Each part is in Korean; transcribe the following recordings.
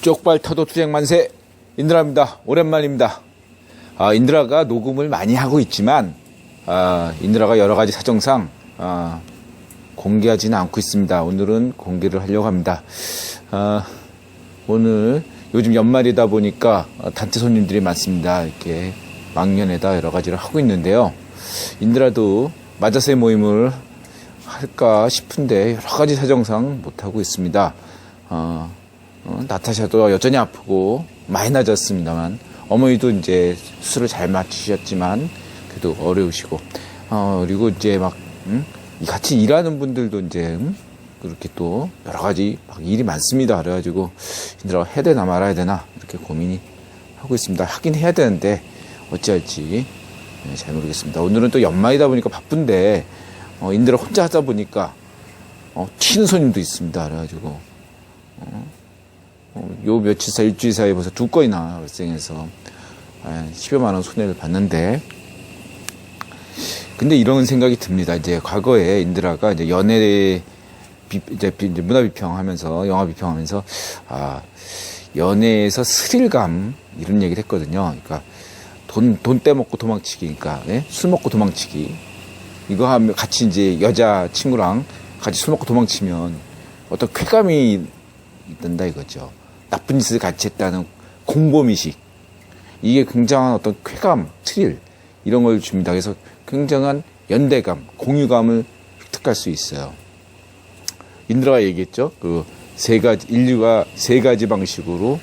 쪽발 타도 투쟁 만세. 인드라입니다. 오랜만입니다. 인드라가 녹음을 많이 하고 있지만 인드라가 여러 가지 사정상 공개하지는 않고 있습니다. 오늘은 공개를 하려고 합니다. 오늘 요즘 연말이다 보니까 단체 손님들이 많습니다. 이렇게 막년에다 여러 가지를 하고 있는데요. 인드라도 마자세 모임을 할까 싶은데 여러 가지 사정상 못하고 있습니다. 나타샤도 여전히 아프고 많이 낮았습니다만, 어머니도 이제 수술을 잘 마치셨지만 그래도 어려우시고, 그리고 이제 같이 일하는 분들도 이제 그렇게 또 여러 가지 일이 많습니다. 그래가지고 인드라가 해야 되나 말아야 되나 이렇게 고민이 하고 있습니다. 하긴 해야 되는데 어찌할지 잘 모르겠습니다. 오늘은 또 연말이다 보니까 바쁜데 인드라 혼자 하다 보니까 튀는 손님도 있습니다. 그래가지고 요 며칠 사 일주일 사이에 벌써 2건이나 발생해서 10여만 원 손해를 봤는데, 근데 이런 생각이 듭니다. 이제 과거에 인드라가 이제 연애 이제 문화 비평하면서, 영화 비평하면서 연애에서 스릴감 이런 얘기를 했거든요. 그러니까 돈 떼먹고 도망치기, 그러니까 술 먹고 도망치기, 이거 하면 같이 이제 여자 친구랑 같이 술 먹고 도망치면 어떤 쾌감이 있단다 이거죠. 나쁜 짓을 같이 했다는 공범의식, 이게 굉장한 어떤 쾌감, 스릴 이런 걸 줍니다. 그래서 굉장한 연대감, 공유감을 획득할 수 있어요. 인드라가 얘기했죠. 인류가 세 가지 방식으로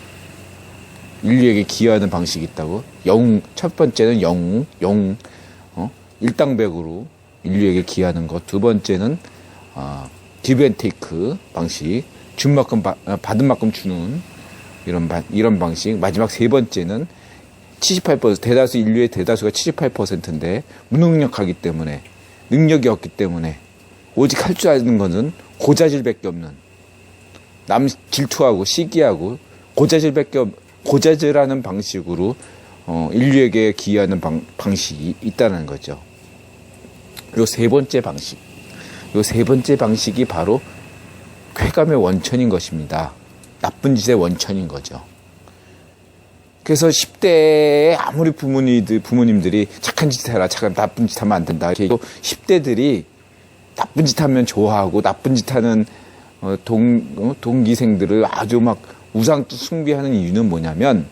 인류에게 기여하는 방식이 있다고. 첫 번째는 영웅, 일당백으로 인류에게 기여하는 것. 두 번째는 give and take 방식, 준 만큼 받은 만큼 주는 이런 방식. 마지막 세 번째는 78%, 인류의 대다수가 78%인데 무능력하기 때문에, 능력이 없기 때문에 오직 할 줄 아는 것은 고자질밖에 없는, 남 질투하고 시기하고 고자질하는 방식으로 인류에게 기여하는 방식이 있다는 거죠. 요 세 번째 방식이 바로 쾌감의 원천인 것입니다. 나쁜 짓의 원천인 거죠. 그래서 10대에 아무리 부모님들이 착한 짓 해라, 나쁜 짓 하면 안 된다, 이렇게 10대들이 나쁜 짓 하면 좋아하고, 나쁜 짓 하는 동기생들을 아주 우상 숭배하는 이유는 뭐냐면,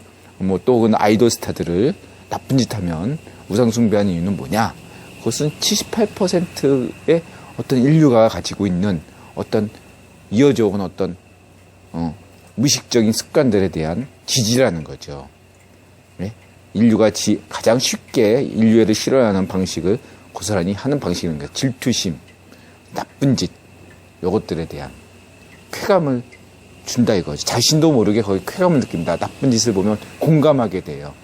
또 아이돌 스타들을 나쁜 짓 하면 우상 숭배하는 이유는 뭐냐? 그것은 78%의 어떤 인류가 가지고 있는 어떤 이어져 온 어떤 무의식적인 습관들에 대한 지지라는 거죠. 네? 인류가 가장 쉽게 인류애를 싫어하는 방식을 고스란히 하는 방식인 거예요. 질투심, 나쁜 짓, 요것들에 대한 쾌감을 준다 이거죠. 자신도 모르게 거기 쾌감을 느낍니다. 나쁜 짓을 보면 공감하게 돼요.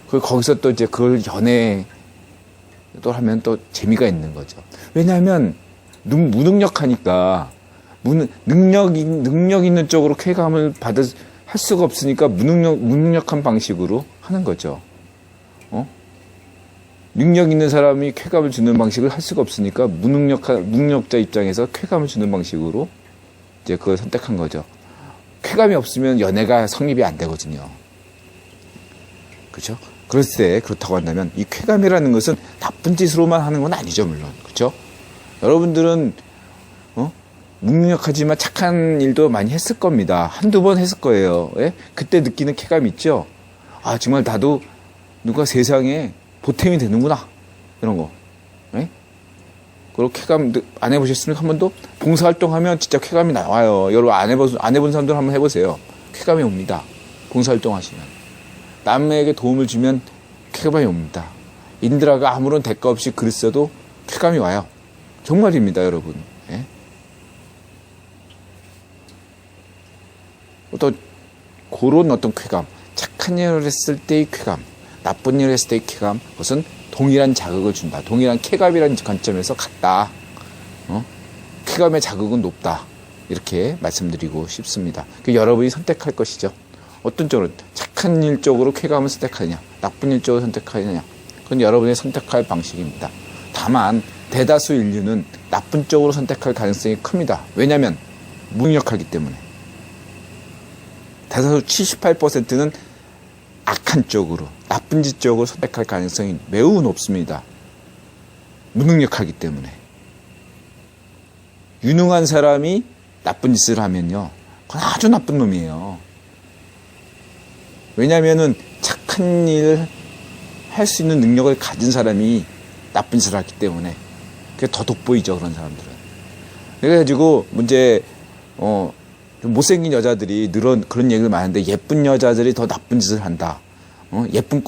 거기서 또 이제 그걸 연애 또 하면 또 재미가 있는 거죠. 왜냐하면 무능력하니까, 능력 있는 쪽으로 쾌감을 할 수가 없으니까 무능력한 방식으로 하는 거죠. 능력 있는 사람이 쾌감을 주는 방식을 할 수가 없으니까 무능력자 입장에서 쾌감을 주는 방식으로 이제 그걸 선택한 거죠. 쾌감이 없으면 연애가 성립이 안 되거든요. 그렇죠? 그렇다고 한다면 이 쾌감이라는 것은 나쁜 짓으로만 하는 건 아니죠, 물론. 그렇죠? 여러분들은 무능력하지만 착한 일도 많이 했을 겁니다. 한두 번 했을 거예요. 예? 그때 느끼는 쾌감이 있죠. 정말 나도 누가 세상에 보탬이 되는구나, 이런 거. 예? 그리고 쾌감 안 해보셨으면 한 번도 봉사활동하면 진짜 쾌감이 나와요. 여러분 안 해본 사람들 한번 해보세요. 쾌감이 옵니다. 봉사활동 하시면. 남에게 도움을 주면 쾌감이 옵니다. 인드라가 아무런 대가 없이 글을 써도 쾌감이 와요. 정말입니다, 여러분. 예? 그런 어떤 쾌감, 착한 일을 했을 때의 쾌감, 나쁜 일을 했을 때의 쾌감, 그것은 동일한 자극을 준다. 동일한 쾌감이라는 관점에서 같다. 쾌감의 자극은 높다. 이렇게 말씀드리고 싶습니다. 여러분이 선택할 것이죠. 어떤 쪽으로, 착한 일 쪽으로 쾌감을 선택하느냐, 나쁜 일 쪽으로 선택하느냐, 그건 여러분의 선택할 방식입니다. 다만 대다수 인류는 나쁜 쪽으로 선택할 가능성이 큽니다. 왜냐하면 무능력하기 때문에. 대다수 78%는 악한 쪽으로, 나쁜 짓 쪽으로 선택할 가능성이 매우 높습니다. 무능력하기 때문에. 유능한 사람이 나쁜 짓을 하면요, 그건 아주 나쁜 놈이에요. 왜냐하면은 착한 일을 할 수 있는 능력을 가진 사람이 나쁜 짓을 하기 때문에 그게 더 돋보이죠, 그런 사람들은. 그래가지고 문제 좀 못생긴 여자들이 그런 얘기를 많이 하는데, 예쁜 여자들이 더 나쁜 짓을 한다. 예쁜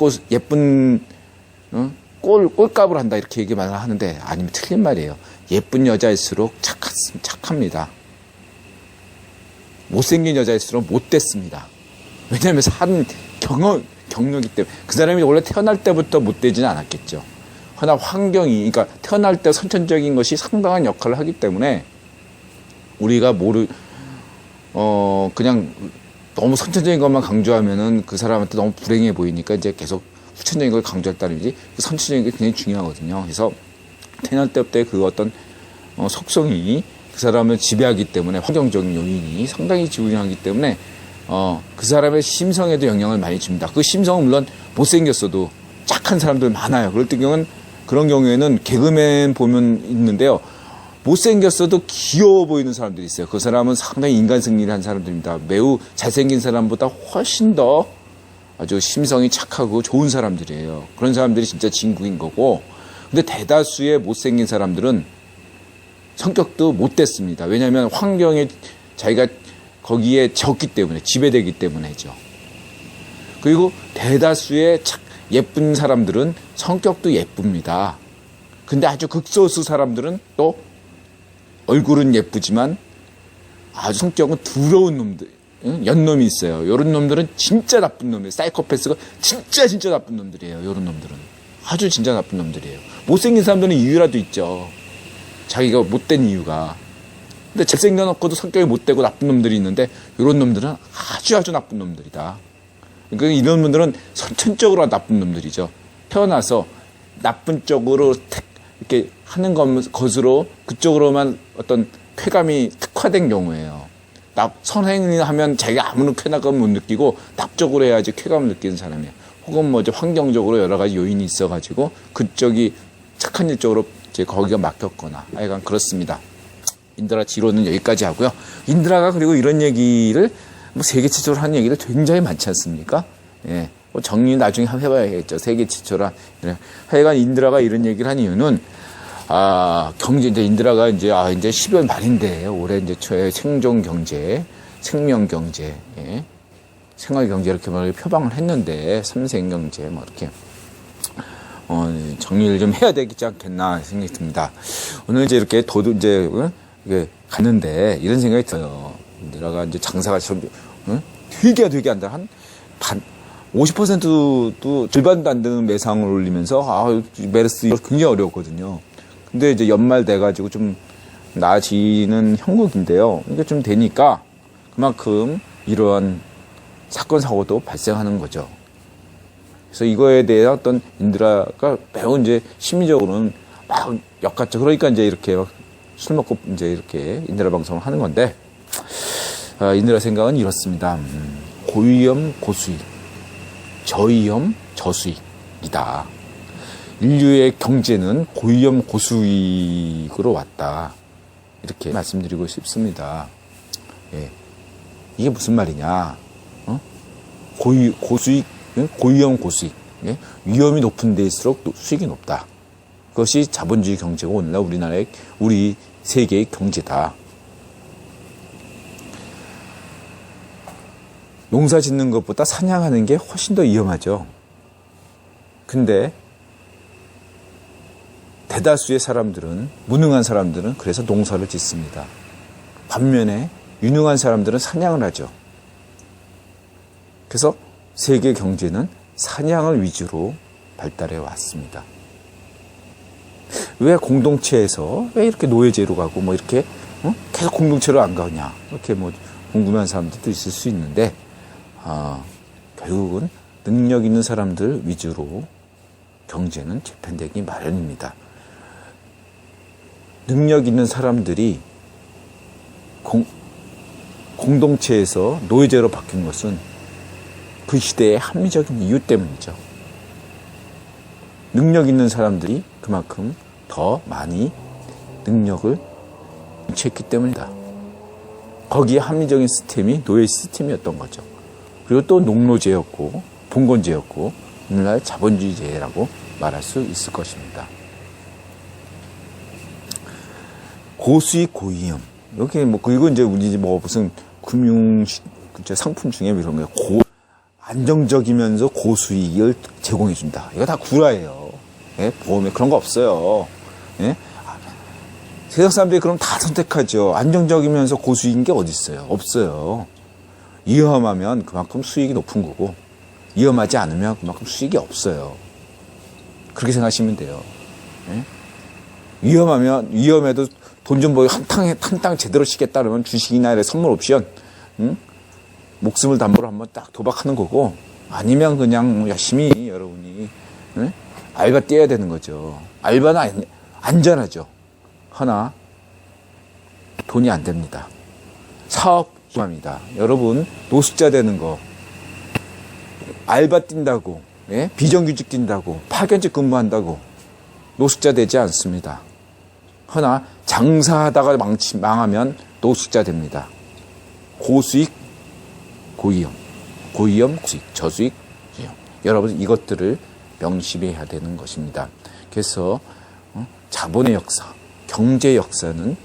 꼴값을 한다, 이렇게 얘기 많이 하는데, 아니면 틀린 말이에요. 예쁜 여자일수록 착합니다. 못생긴 여자일수록 못됐습니다. 왜냐하면 사는 경력이기 때문에. 그 사람이 원래 태어날 때부터 못되지는 않았겠죠. 그러나 환경이, 그러니까 태어날 때 선천적인 것이 상당한 역할을 하기 때문에, 우리가 그냥 너무 선천적인 것만 강조하면은 그 사람한테 너무 불행해 보이니까 이제 계속 후천적인 걸 강조했다는 얘기지, 그 선천적인 게 굉장히 중요하거든요. 그래서 태어날 때부터의 그 어떤 속성이 그 사람을 지배하기 때문에, 환경적인 요인이 상당히 중요하기 때문에 그 사람의 심성에도 영향을 많이 줍니다. 그 심성은 물론 못생겼어도 착한 사람들 많아요. 그런 경우에는 개그맨 보면 있는데요, 못생겼어도 귀여워 보이는 사람들이 있어요. 그 사람은 상당히 인간 승리를 한 사람들입니다. 매우 잘생긴 사람보다 훨씬 더 아주 심성이 착하고 좋은 사람들이에요. 그런 사람들이 진짜 진국인 거고, 근데 대다수의 못생긴 사람들은 성격도 못됐습니다. 왜냐하면 환경에 자기가 거기에 졌기 때문에, 지배되기 때문에죠. 그리고 대다수의 예쁜 사람들은 성격도 예쁩니다. 근데 아주 극소수 사람들은 또 얼굴은 예쁘지만 아주 성격은 더러운 놈들, 연놈이 있어요. 이런 놈들은 진짜 나쁜 놈이에요. 사이코패스가 진짜 나쁜 놈들이에요. 이런 놈들은 아주 진짜 나쁜 놈들이에요. 못생긴 사람들은 이유라도 있죠. 자기가 못된 이유가. 근데 잘생겨놓고도 성격이 못되고 나쁜 놈들이 있는데, 이런 놈들은 아주 나쁜 놈들이다. 그러니까 이런 놈들은 선천적으로 나쁜 놈들이죠. 태어나서 나쁜 쪽으로 이렇게 하는 것으로, 그쪽으로만 어떤 쾌감이 특화된 경우예요. 선행을 하면 자기가 아무런 쾌감을 못 느끼고 납적으로 해야지 쾌감을 느끼는 사람이에요. 혹은 환경적으로 여러 가지 요인이 있어가지고 그쪽이 착한 일 쪽으로 이제 거기가 막혔거나, 하여간 그렇습니다. 인드라 지론은 여기까지 하고요. 인드라가 그리고 이런 얘기를 세계 최초로 하는 얘기를 굉장히 많지 않습니까? 예. 정리 나중에 한번 해봐야겠죠. 세계 최초라. 하여간 인드라가 이런 얘기를 한 이유는, 이제 인드라가 이제 12월 말인데, 올해 이제 초에 생존 경제, 생명 경제, 예. 생활 경제 이렇게 표방을 했는데, 삼생 경제 이렇게, 정리를 좀 해야 되지 않겠나 생각이 듭니다. 오늘 이제 이렇게 이게 갔는데, 이런 생각이 들어요. 인드라가 이제 장사가 되게 한다. 한 50%도 절반도 안 되는 매상을 올리면서, 메르스 굉장히 어려웠거든요. 근데 이제 연말 돼가지고 좀 나아지는 형국인데요. 이게 좀 되니까 그만큼 이러한 사건, 사고도 발생하는 거죠. 그래서 이거에 대해 어떤 인드라가 매우 이제 심리적으로는 막 역같죠. 그러니까 이제 이렇게 술 먹고 이제 이렇게 인드라 방송을 하는 건데, 인드라 생각은 이렇습니다. 고위험 고수익, 저위험 저수익이다. 인류의 경제는 고위험 고수익으로 왔다. 이렇게 말씀드리고 싶습니다. 예. 이게 무슨 말이냐? 고수익, 고위험 고수익. 예? 위험이 높은 데일수록 수익이 높다. 그것이 자본주의 경제고 오늘날 우리 세계의 경제다. 농사 짓는 것보다 사냥하는 게 훨씬 더 위험하죠. 근데 대다수의 사람들은, 무능한 사람들은 그래서 농사를 짓습니다. 반면에 유능한 사람들은 사냥을 하죠. 그래서 세계 경제는 사냥을 위주로 발달해 왔습니다. 왜 공동체에서 왜 이렇게 노예제로 가고 이렇게 계속 공동체로 안 가냐, 이렇게 궁금한 사람들도 있을 수 있는데, 결국은 능력 있는 사람들 위주로 경제는 재편되기 마련입니다. 능력 있는 사람들이 공동체에서 노예제로 바뀐 것은 그 시대의 합리적인 이유 때문이죠. 능력 있는 사람들이 그만큼 더 많이 능력을 취했기 때문이다. 거기에 합리적인 시스템이 노예 시스템이었던 거죠. 그리고 또 농노제였고 봉건제였고 오늘날 자본주의제라고 말할 수 있을 것입니다. 고수익 고위험. 여기 뭐 그리고 이제 우리 뭐 무슨 금융 상품 중에 이런 거예요. 안정적이면서 고수익을 제공해 준다. 이거 다 구라예요. 예? 보험에 그런 거 없어요. 예? 세상 사람들이 그럼 다 선택하죠. 안정적이면서 고수익인 게 어디 있어요? 없어요. 위험하면 그만큼 수익이 높은 거고 위험하지 않으면 그만큼 수익이 없어요. 그렇게 생각하시면 돼요. 예? 위험해도 돈 좀 벌고 한 땅 제대로 치겠다 그러면 주식이나 이런 선물 옵션, 목숨을 담보로 한번 딱 도박하는 거고, 아니면 그냥 열심히 여러분이, 알바 뛰어야 되는 거죠. 알바는 안전하죠. 하나, 돈이 안 됩니다. 사업 중합니다. 여러분, 노숙자 되는 거, 알바 뛴다고, 예? 비정규직 뛴다고, 파견직 근무한다고, 노숙자 되지 않습니다. 하나, 장사하다가 망하면 노숙자 됩니다. 고수익, 고위험, 고수익, 저수익, 고위험. 여러분 이것들을 명심해야 되는 것입니다. 그래서 자본의 역사, 경제 역사는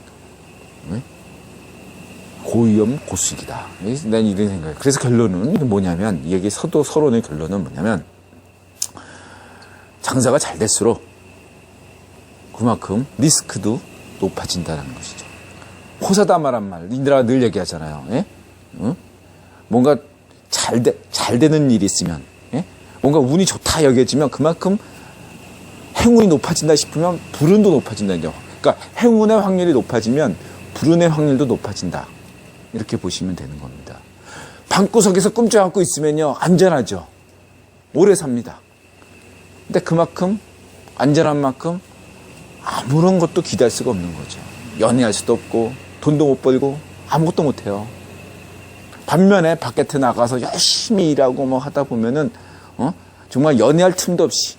고위험, 고수익이다. 난 이런 생각이에요. 그래서 결론은 뭐냐면, 이 얘기 서론의 결론은 뭐냐면, 장사가 잘 될수록 그만큼 리스크도 높아진다는 것이죠. 호사다마란 말, 인들아 늘 얘기하잖아요. 예? 뭔가 잘 되는 일이 있으면, 예? 뭔가 운이 좋다 여겨지면 그만큼 행운이 높아진다 싶으면 불운도 높아진다는 거. 그러니까 행운의 확률이 높아지면 불운의 확률도 높아진다. 이렇게 보시면 되는 겁니다. 방구석에서 꿈쩍 안고 있으면요, 안전하죠. 오래 삽니다. 근데 그만큼, 안전한 만큼 아무런 것도 기대할 수가 없는 거죠. 연애할 수도 없고, 돈도 못 벌고, 아무것도 못 해요. 반면에 바깥에 나가서 열심히 일하고 뭐 하다 보면은, 정말 연애할 틈도 없이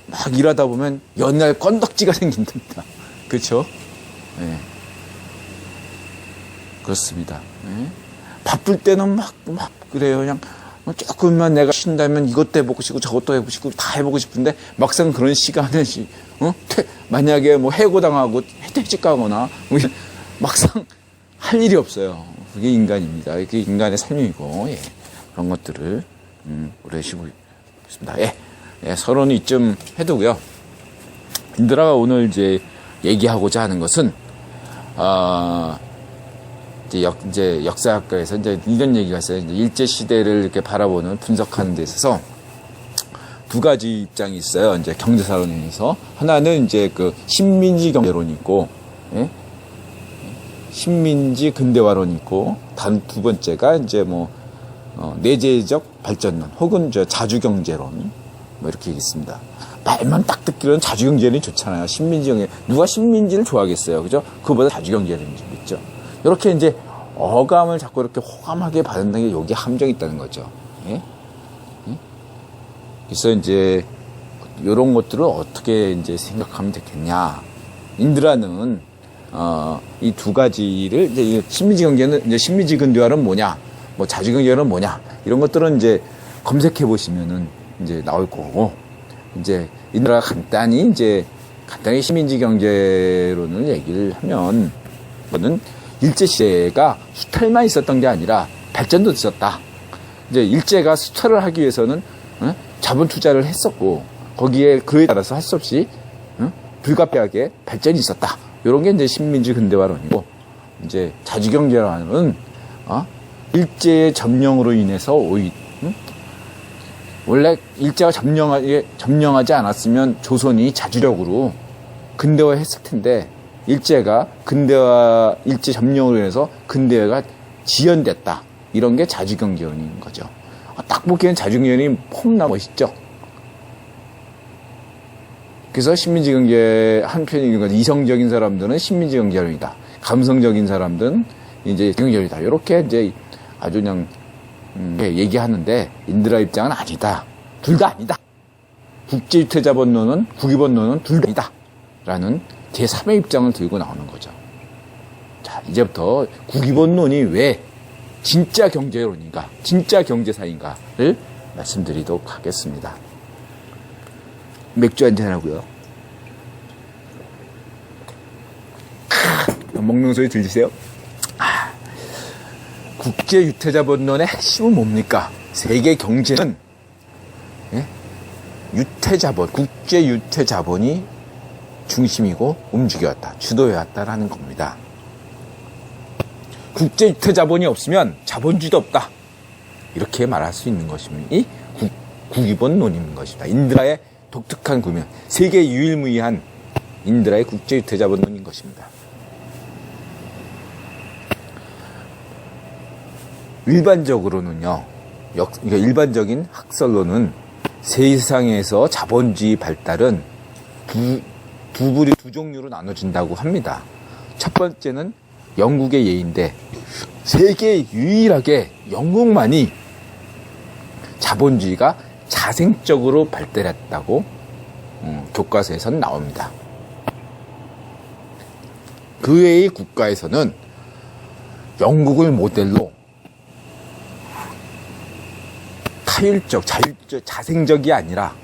막 일하다 보면 연애할 건덕지가 생긴답니다. 그렇죠? 네. 그렇습니다. 네. 바쁠 때는 막 그래요. 그냥 조금만 내가 쉰다면 이것도 해보고 싶고 저것도 해보고 싶고 다 해보고 싶은데 막상 그런 시간에 만약에 뭐 해고당하고 퇴직 가거나 막상 할 일이 없어요. 그게 인간입니다. 그게 인간의 삶이고, 예. 그런 것들을 오래 쉬고 있습니다. 예. 예, 서론이 이쯤 해두고요. 인드라가 오늘 이제 얘기하고자 하는 것은 이제 역사학과에서 이제 이런 얘기가 있어요. 이제 일제 시대를 이렇게 바라보는 분석하는 데 있어서 두 가지 입장이 있어요. 이제 경제사론에서 하나는 이제 그 신민지 경제론이 있고, 예? 신민지 근대화론이 있고, 단 두 번째가 이제 뭐 내재적 발전론 혹은 자주경제론 뭐 이렇게 있습니다. 말만 딱 듣기로는 자주경제론이 좋잖아요. 신민지 경제 누가 신민지를 좋아하겠어요, 그죠? 그보다 자주경제론이 좀 있죠. 이렇게 이제 어감을 자꾸 이렇게 호감하게 받는다는 게 여기에 함정이 있다는 거죠. 예? 그래서 이제 이런 것들을 어떻게 이제 생각하면 되겠냐. 인드라는 이 두 가지를 이제 신민지 경제는 이제 신민지 근대화는 뭐냐, 뭐 자주경제는 뭐냐, 이런 것들은 이제 검색해 보시면은 이제 나올 거고, 이제 인드라가 간단히 신민지 경제론을 얘기를 하면, 그거는 일제 시대가 수탈만 있었던 게 아니라 발전도 있었다. 이제 일제가 수탈을 하기 위해서는 자본 투자를 했었고, 거기에 그에 따라서 할 수 없이 불가피하게 발전이 있었다. 이런 게 이제 신민지 근대화론이고, 이제 자주경제론은 일제의 점령으로 인해서 원래 일제가 점령하지 않았으면 조선이 자주력으로 근대화했을 텐데, 일제가 일제 점령으로 인해서 근대화가 지연됐다. 이런 게 자주경제론인 거죠. 딱 보기엔 자주경제론이 폼나 멋있죠. 그래서 신민지 경제 한편인 것, 이성적인 사람들은 신민지 경제론이다. 감성적인 사람들은 이제 경제적이다. 이렇게 이제 아주 그냥 얘기하는데 인드라 입장은 아니다. 둘 다 아니다. 국제유태자본론은 국위본론은 둘 다 아니다. 라는 제3의 입장을 들고 나오는 거죠. 자, 이제부터 국위본론이 왜 진짜 경제론인가, 진짜 경제사인가를 말씀드리도록 하겠습니다. 맥주 한잔 하고요. 먹는 소리 들리세요? 국제유태자본론의 핵심은 뭡니까? 세계 경제는 유태자본, 국제유태자본이 중심이고 움직여왔다, 주도해왔다라는 겁니다. 국제유태자본이 없으면 자본주의도 없다. 이렇게 말할 수 있는 것입니다. 이 국위본론인 것입니다. 인드라의 독특한 구명, 세계 유일무이한 인드라의 국제유태자본론인 것입니다. 일반적으로는요, 그러니까 일반적인 학설로는 세상에서 자본주의 발달은 두 종류로 나눠진다고 합니다. 첫 번째는 영국의 예인데, 세계 유일하게 영국만이 자본주의가 자생적으로 발달했다고 교과서에서는 나옵니다. 그 외의 국가에서는 영국을 모델로 타일적, 자생적이 아니라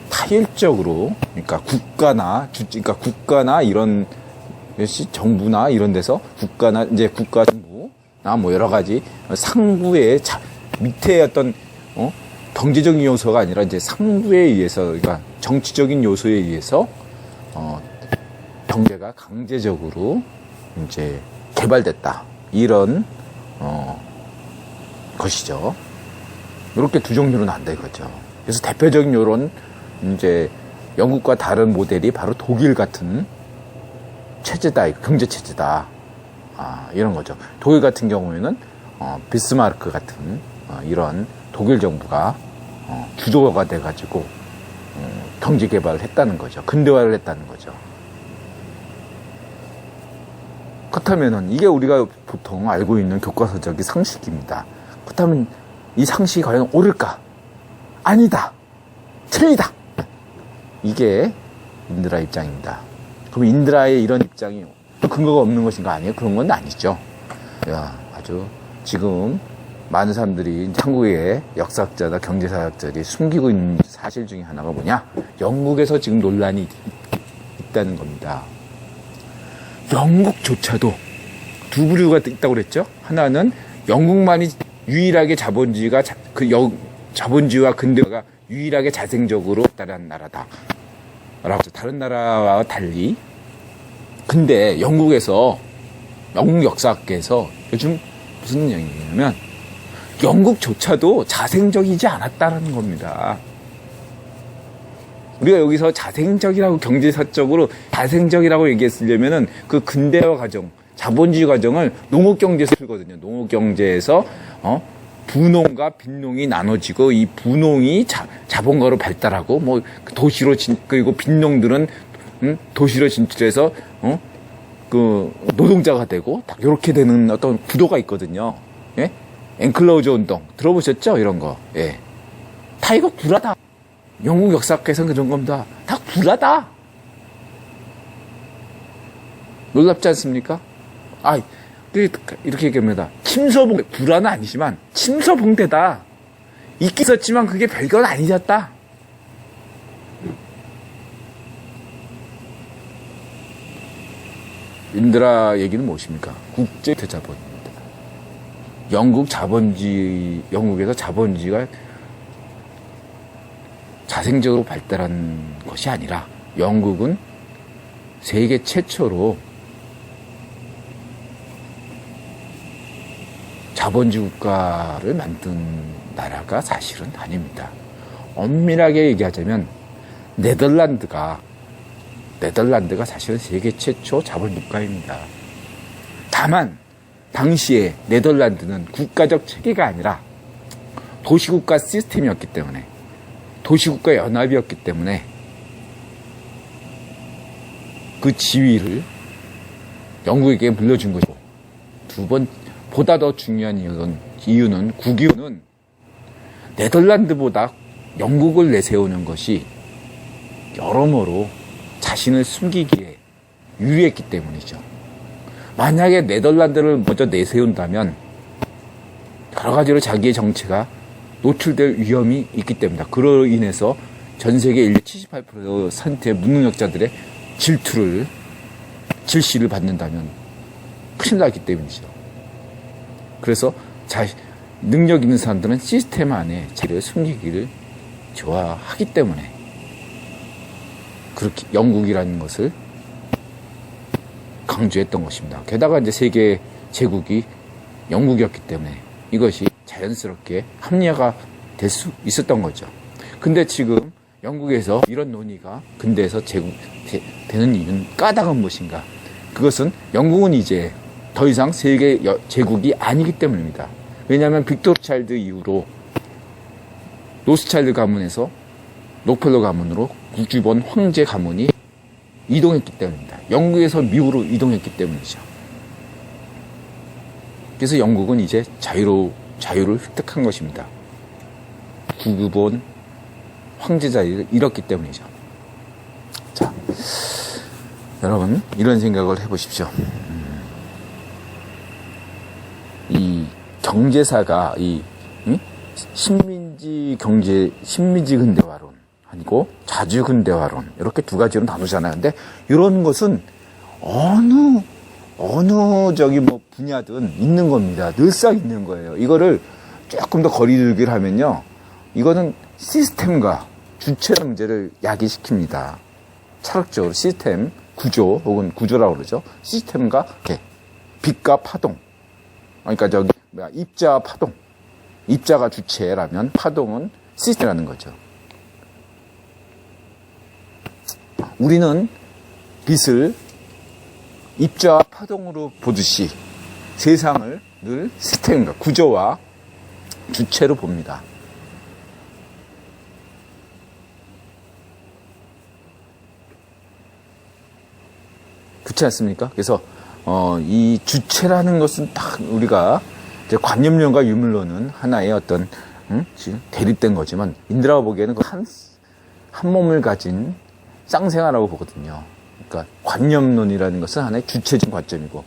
타일적으로, 그러니까 국가나 이런 정부나 이런 데서 국가나 이제 국가 정부나 뭐 여러 가지 상부의 밑에 어떤 경제적인 요소가 아니라 이제 상부에 의해서, 그러니까 정치적인 요소에 의해서 경제가 강제적으로 이제 개발됐다, 이런 것이죠. 이렇게 두 종류로 나눈다 이거죠. 그래서 대표적인 요런 이제 영국과 다른 모델이 바로 독일 같은 체제다, 경제 체제다, 이런 거죠. 독일 같은 경우에는 비스마르크 같은 이런 독일 정부가 주도가 돼가지고 경제 개발을 했다는 거죠. 근대화를 했다는 거죠. 그렇다면은 이게 우리가 보통 알고 있는 교과서적인 상식입니다. 그렇다면 이 상식이 과연 옳을까? 아니다. 틀리다. 이게 인드라 입장입니다. 그럼 인드라의 이런 입장이 근거가 없는 것인가? 아니에요. 그런 건 아니죠. 아주 지금 많은 사람들이 한국의 역사학자나 경제사학자들이 숨기고 있는 사실 중에 하나가 뭐냐? 영국에서 지금 논란이 있다는 겁니다. 영국조차도 두 부류가 있다고 그랬죠? 하나는 영국만이 유일하게 자본주의와 근대화가 유일하게 자생적으로 따른 나라다. 다른 나라와 달리. 근데 영국 역사학계에서 요즘 무슨 얘기냐면 영국조차도 자생적이지 않았다는 겁니다. 우리가 여기서 자생적이라고, 경제사적으로 자생적이라고 얘기했으려면은 그 근대화 과정, 자본주의 과정을 농업경제에서 풀거든요. 농업경제에서 분농과 빈농이 나눠지고, 이 분농이 자본가로 발달하고, 뭐 도시로 그리고 빈농들은 도시로 진출해서 그 노동자가 되고, 딱 이렇게 되는 어떤 구도가 있거든요. 예? 앵클로저 운동 들어보셨죠? 이런 거. 예. 다 이거 구라다. 영국 역사학에서는 그런 겁니다. 다 구라다. 놀랍지 않습니까? 이렇게 얘기합니다. 침소봉대, 불화는 아니지만 침소봉대다. 있긴 있었지만 그게 별건 아니었다. 인드라 얘기는 무엇입니까? 국제유태자본입니다. 영국에서 자본주의가 자생적으로 발달한 것이 아니라 영국은 세계 최초로 자본주의 국가를 만든 나라가 사실은 아닙니다. 엄밀하게 얘기하자면 네덜란드가 사실은 세계 최초 자본주의 국가입니다. 다만 당시에 네덜란드는 국가적 체계가 아니라 도시국가 시스템이었기 때문에, 도시국가 연합이었기 때문에 그 지위를 영국에게 물려준 것이고, 보다 더 중요한 이유는 국이유는 네덜란드보다 영국을 내세우는 것이 여러모로 자신을 숨기기에 유리했기 때문이죠. 만약에 네덜란드를 먼저 내세운다면 여러 가지로 자기의 정체가 노출될 위험이 있기 때문이다. 그로 인해서 전 세계 인류 78%의 무능력자들의 질시를 받는다면 큰일 나기 때문이죠. 그래서 능력 있는 사람들은 시스템 안에 자기를 숨기기를 좋아하기 때문에 그렇게 영국이라는 것을 강조했던 것입니다. 게다가 이제 세계 제국이 영국이었기 때문에 이것이 자연스럽게 합리화가 될 수 있었던 거죠. 근데 지금 영국에서 이런 논의가 근대에서 되는 이유는 까닭은 무엇인가? 그것은 영국은 이제 더 이상 세계 제국이 아니기 때문입니다. 왜냐하면 빅토르 차일드 이후로 로스차일드 가문에서 록펠러 가문으로 구주본 황제 가문이 이동했기 때문입니다. 영국에서 미국으로 이동했기 때문이죠. 그래서 영국은 이제 자유를 획득한 것입니다. 구주본 황제 자리를 잃었기 때문이죠. 자, 여러분 이런 생각을 해보십시오. 이 경제사가 신민지 근대화론 아니고 자주 근대화론 이렇게 두 가지로 나누잖아요. 근데 이런 것은 어느 분야든 있는 겁니다. 늘상 있는 거예요. 이거를 조금 더 거리두기를 하면요, 이거는 시스템과 주체 문제를 야기시킵니다. 철학적으로 시스템 구조 혹은 구조라고 그러죠. 시스템과 빛과 파동. 그러니까 입자와 파동. 입자가 주체라면 파동은 시스템이라는 거죠. 우리는 빛을 입자와 파동으로 보듯이 세상을 늘 시스템과 구조와 주체로 봅니다. 그렇지 않습니까? 그래서 이 주체라는 것은 딱 우리가 이제 관념론과 유물론은 하나의 어떤 대립된 거지만 인드라가 보기에는 한 몸을 가진 쌍생아라고 보거든요. 그러니까 관념론이라는 것은 하나의 주체적인 관점이고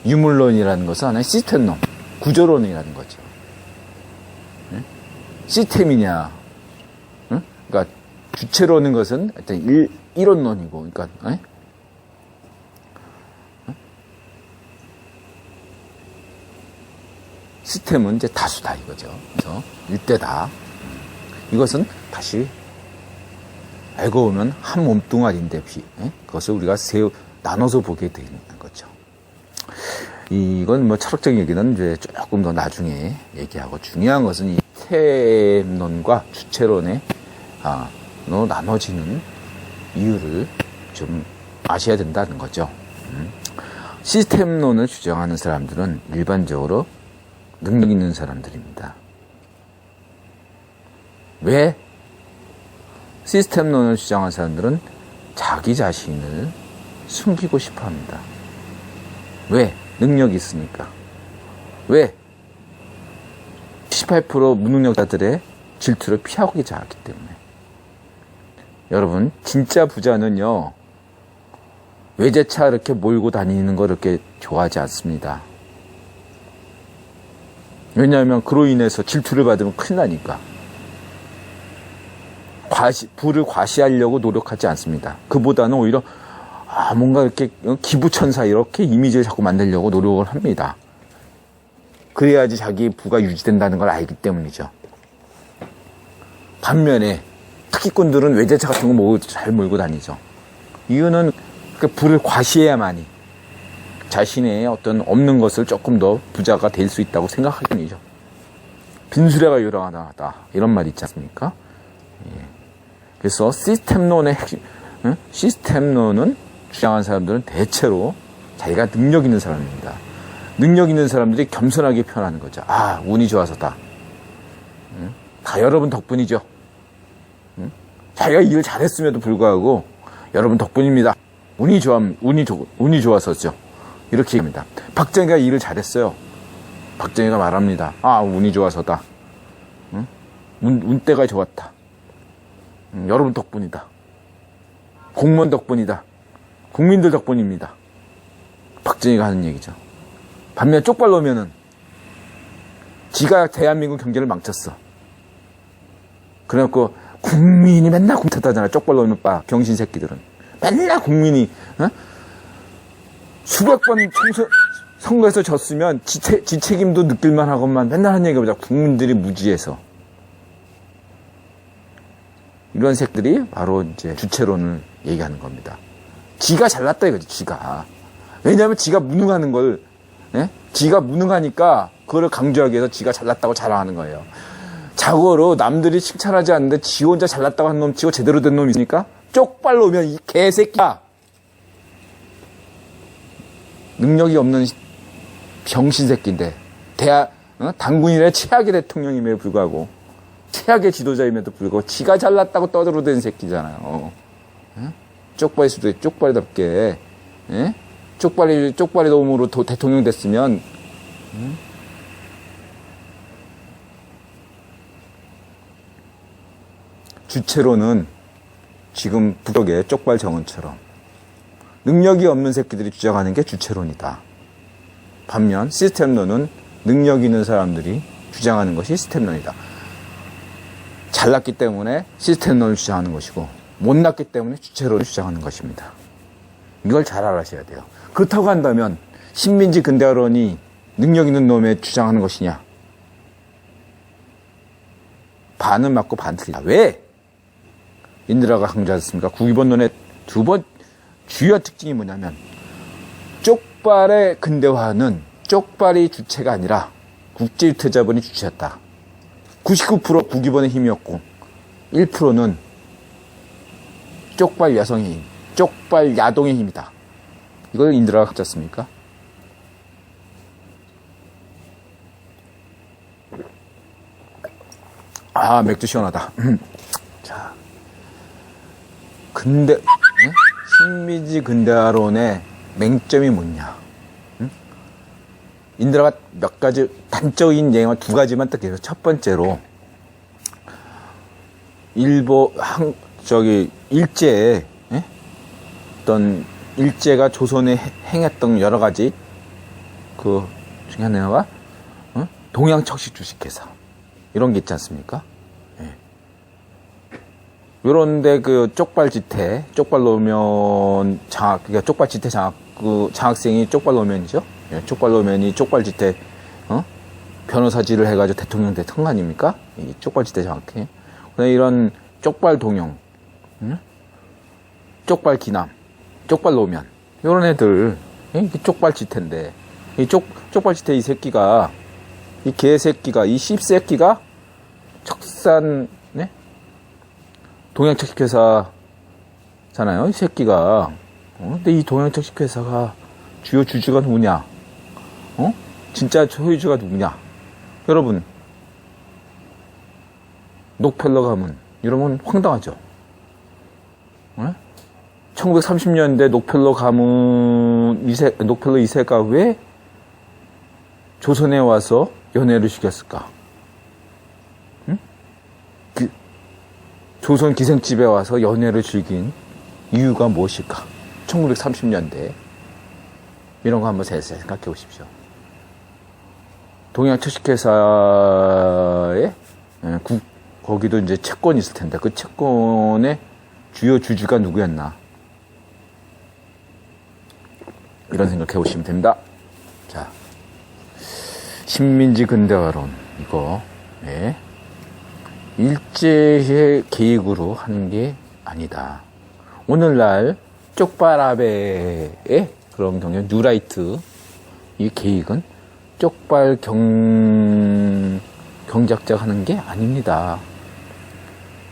유물론이라는 것은 하나의 시스템론, 구조론이라는 거죠. 시스템이냐, 그러니까 주체론인 것은 어떤 이론론이고, 그러니까 시스템은 이제 다수다 이거죠. 그래서 일대다. 이것은 다시 알고 보면 한 몸뚱아리인데 그것을 우리가 나눠서 보게 되는 거죠. 이건 철학적인 얘기는 이제 조금 더 나중에 얘기하고, 중요한 것은 이 시스템론과 주체론에 나눠지는 이유를 좀 아셔야 된다는 거죠. 시스템론을 주장하는 사람들은 일반적으로 능력 있는 사람들입니다. 왜? 시스템론을 주장하는 사람들은 자기 자신을 숨기고 싶어 합니다. 왜? 능력이 있으니까. 왜? 78% 무능력자들의 질투를 피하고자 하기 때문에. 여러분, 진짜 부자는요, 외제차 이렇게 몰고 다니는 거 이렇게 좋아하지 않습니다. 왜냐하면 그로 인해서 질투를 받으면 큰일 나니까. 부를 과시하려고 노력하지 않습니다. 그보다는 오히려 뭔가 이렇게 기부천사 이렇게 이미지를 자꾸 만들려고 노력을 합니다. 그래야지 자기 부가 유지된다는 걸 알기 때문이죠. 반면에 특기꾼들은 외제차 같은 거 잘 몰고 다니죠. 이유는 그 부를 과시해야만이 자신의 어떤 없는 것을 조금 더 부자가 될 수 있다고 생각하기 때문이죠. 빈수레가 요란하다 이런 말 있지 않습니까? 그래서 시스템론은 주장하는 사람들은 대체로 자기가 능력 있는 사람입니다. 능력 있는 사람들이 겸손하게 표현하는 거죠. 운이 좋아서다. 다 여러분 덕분이죠. 자기가 일을 잘했음에도 불구하고 여러분 덕분입니다. 운이 좋아서죠. 이렇게 합니다. 박정희가 일을 잘했어요. 박정희가 말합니다. 아, 운이 좋아서다. 응? 운때가 좋았다. 여러분 덕분이다. 공무원 덕분이다. 국민들 덕분입니다. 박정희가 하는 얘기죠. 반면 쪽발로 오면은 지가 대한민국 경제를 망쳤어. 그래갖고 국민이 맨날 굶탔다잖아. 쪽발로 오면 병신 새끼들은. 맨날 국민이 수백 번 선거에서 졌으면 지 책임도 느낄만 하건만 맨날 하는 얘기가 보자. 국민들이 무지해서. 이런 새끼들이 바로 이제 주체론을 얘기하는 겁니다. 지가 잘났다 이거지, 지가. 왜냐하면 지가 무능하는 걸, 지가 무능하니까 그거를 강조하기 위해서 지가 잘났다고 자랑하는 거예요. 자고로 남들이 칭찬하지 않는데 지 혼자 잘났다고 한 놈 치고 제대로 된 놈이 있으니까 쪽발로 오면 이 개새끼야. 능력이 없는 병신 새끼인데 당군인의 최악의 대통령임에도 불구하고 최악의 지도자임에도 불구하고 지가 잘났다고 떠들어대는 새끼잖아요. 쪽발일 수도 있고 쪽발답게 쪽발이 놈으로 대통령 됐으면 주체로는 지금 북쪽의 쪽발 정원처럼 능력이 없는 새끼들이 주장하는 게 주체론이다. 반면 시스템론은 능력 있는 사람들이 주장하는 것이 시스템론이다. 잘났기 때문에 시스템론을 주장하는 것이고 못났기 때문에 주체론을 주장하는 것입니다. 이걸 잘 알아셔야 돼요. 그렇다고 한다면 신민지 근대화론이 능력 있는 놈의 주장하는 것이냐? 반은 맞고 반 틀리다. 왜? 인드라가 강조하셨습니까? 국위본론의 두 번 주요 특징이 뭐냐면 쪽발의 근대화는 쪽발이 주체가 아니라 국제유태자본이 주체였다. 99% 국위본의 힘이었고 1%는 쪽발 여성의 힘, 쪽발 야동의 힘이다. 이걸 인드라가 가졌습니까? 아, 맥주 시원하다. 자, 신민지 근대화론의 맹점이 뭐냐? 인드라가 몇 가지 단적인 예만 두 가지만 딱 해서 첫 번째로 일제에 어떤 일제가 조선에 행했던 여러 가지 그 중에 하나가 동양척식 주식회사 이런 게 있지 않습니까? 요런데 그 쪽발지태, 쪽발로면 그러니까 쪽발지태 장학생이 쪽발로면이죠. 쪽발로면이 쪽발지태 변호사질을 해가지고 대통령 대통령 아닙니까? 이 쪽발지태 장학회. 이런 쪽발 동영, 쪽발 기남, 쪽발 노면 이런 애들 쪽발지태인데 이 쪽발지태 이 새끼가 이 개새끼가 이 씹새끼가 척산 동양척식회사잖아요 이 새끼가. 근데 이 동양척식회사가 주요 주주가 누구냐? 진짜 소유주가 누구냐? 여러분 녹펠러 가문 이러면 황당하죠. 1930년대 녹펠러 가문 녹펠러 2세가 왜 조선에 와서 연애를 시켰을까? 조선 기생집에 와서 연애를 즐긴 이유가 무엇일까? 1930년대 이런 거 한번 생각해 보십시오. 동양척식회사에 거기도 이제 채권이 있을 텐데 그 채권의 주요 주주가 누구였나? 이런 생각해 보시면 됩니다. 자, 신민지 근대화론 이거 일제의 계획으로 하는 게 아니다. 오늘날 쪽발아베의 그런 경우 뉴라이트 이 계획은 쪽발 경작자가 하는 게 아닙니다.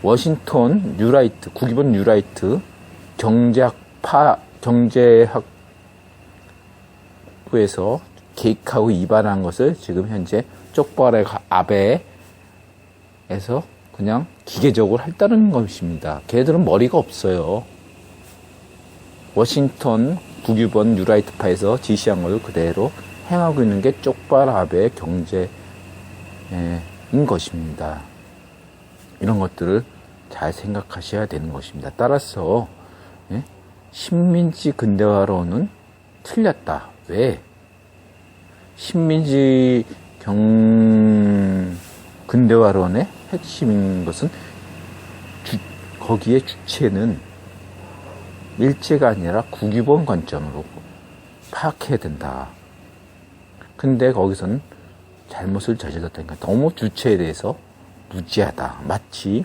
워싱턴 뉴라이트, 국위본 뉴라이트 경제학부에서 계획하고 입안한 것을 지금 현재 쪽발의 아베에서 그냥 기계적으로 했다는 것입니다. 걔들은 머리가 없어요. 워싱턴 국유본 뉴라이트파에서 지시한 것을 그대로 행하고 있는 게 쪽발합의 경제인 것입니다. 이런 것들을 잘 생각하셔야 되는 것입니다. 따라서 식민지 근대화론은 틀렸다. 왜? 식민지 근대화론의 핵심인 것은 거기에 주체는 일제가 아니라 국유본 관점으로 파악해야 된다. 근데 거기서는 잘못을 저질렀다니까. 너무 주체에 대해서 무지하다. 마치